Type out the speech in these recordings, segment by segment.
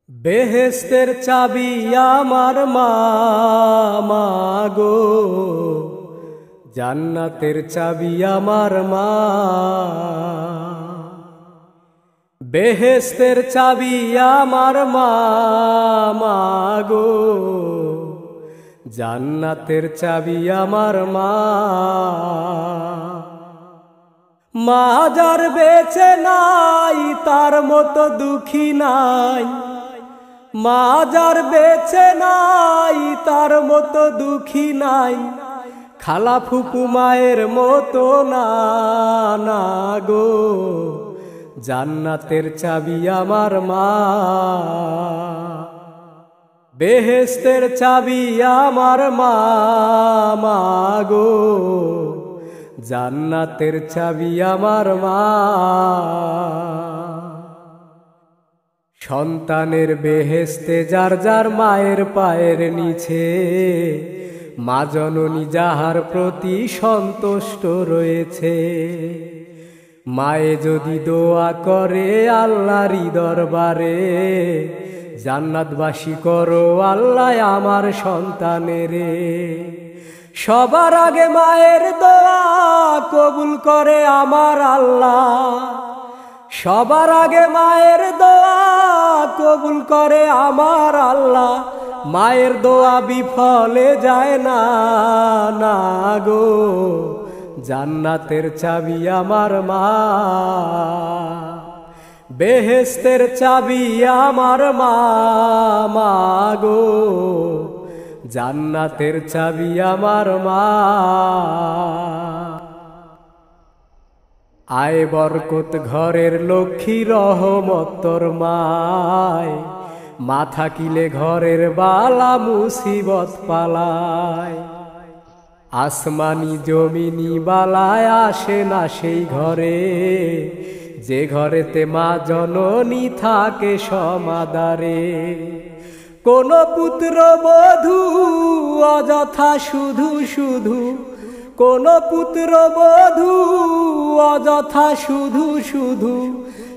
বেহেস্তের চাবি আমার মা, মা গো, জান্নাতের চাবি আমার মা। বেহেস্তের চাবি আমার মা, মা গো, জান্নাতের চাবি আমার মা। মা যার বেঁচে নাই তার মতো দুঃখী নাই, মা যার বেঁচে নাই তার মতো দুঃখী নাই, খালা ফুপু মায়ের মতো না, না গো, জান্নাতের চাবি আমার মা। বেহেস্তের চাবি আমার মা, মা গো, জান্নাতের চাবি আমার মা। সন্তানের বেহেস্তে যার যার মায়ের পায়ের নিচে, মা জননী যাহার প্রতি সন্তুষ্ট রয়েছে। মায়ে যদি দোয়া করে আল্লাহরই দরবারে, জান্নাতবাসী করো আল্লাহ আমার সন্তানেরে। সবার আগে মায়ের দোয়া কবুল করে আমার আল্লাহ, সবার আগে মায়ের দোয়া কবুল করে আমার আল্লাহ। মায়ের দোয়া বিফলে যায় না, না গো, জান্নাতের চাবি আমার মা। বেহেস্তের চাবি আমার মা, মা গো, জান্নাতের চাবি আমার মা। আয় বরকত ঘরের লক্ষ্মী রহমত তোর মায়, মা থাকিলে ঘরের বালা মুসিবত পালায়। আসমানি জমিনি বালায় আসে না সেই ঘরে, যে ঘরেতে মা জননী থাকে সমাদারে। কোন পুত্র বধূ অযথা শুধু শুধু, কোন পুত্র বধূ অযথা শুধু শুধু,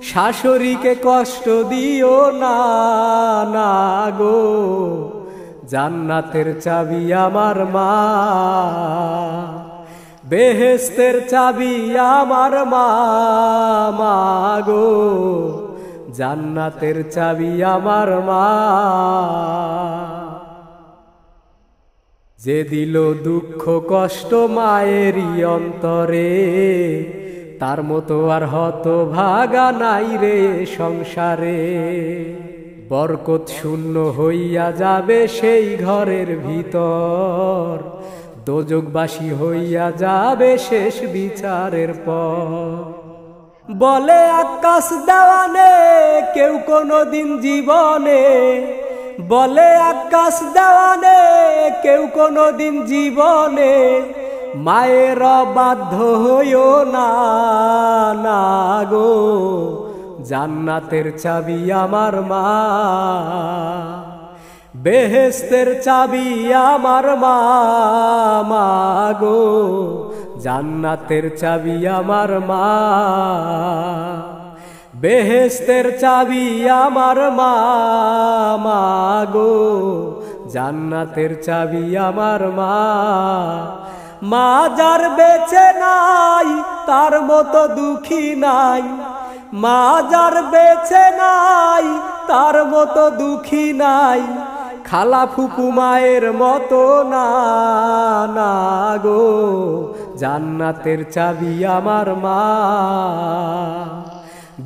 শাশুড়িকে কষ্ট দিও না, না গো, জান্নাতের চাবি আমার মা। বেহেস্তের চাবি আমার মা, মা গো, জান্নাতের চাবি আমার মা। যে দিল দুঃখ কষ্ট মায়েরই অন্তরে, তার মতো আর হতভাগা নাই রে সংসারে। বরকত শূন্য হইয়া যাবে সেই ঘরের ভিতর, দোজখবাসী হইয়া যাবে শেষ বিচারের পর। বলে আকাশ দেওয়ানে কেউ কোনদিন জীবনে, বলে আকাশ দেওয়ানে কেউ কোনদিন জীবনে, মায়ের বাধ্য হইও না, না গো, জান্নাতের চাবি আমার মা। বেহেস্তের চাবি আমার মা, মা গো, জান্নাতের চাবি আমার মা। বেহেস্তের চাবি আমার মা, মা গো, জান্নাতের চাবি আমার মা। মা যার বেঁচে নাই তার মতো দুঃখী নাই, মা যার বেঁচে নাই তার মতো দুঃখী নাই, খালা ফুপু মায়ের মতো না, না গো, জান্নাতের চাবি আমার মা।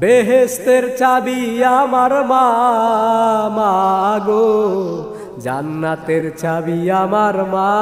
বেহেস্তের চাবি আমার মা, মা গো, জান্নাতের চাবি আমার মা।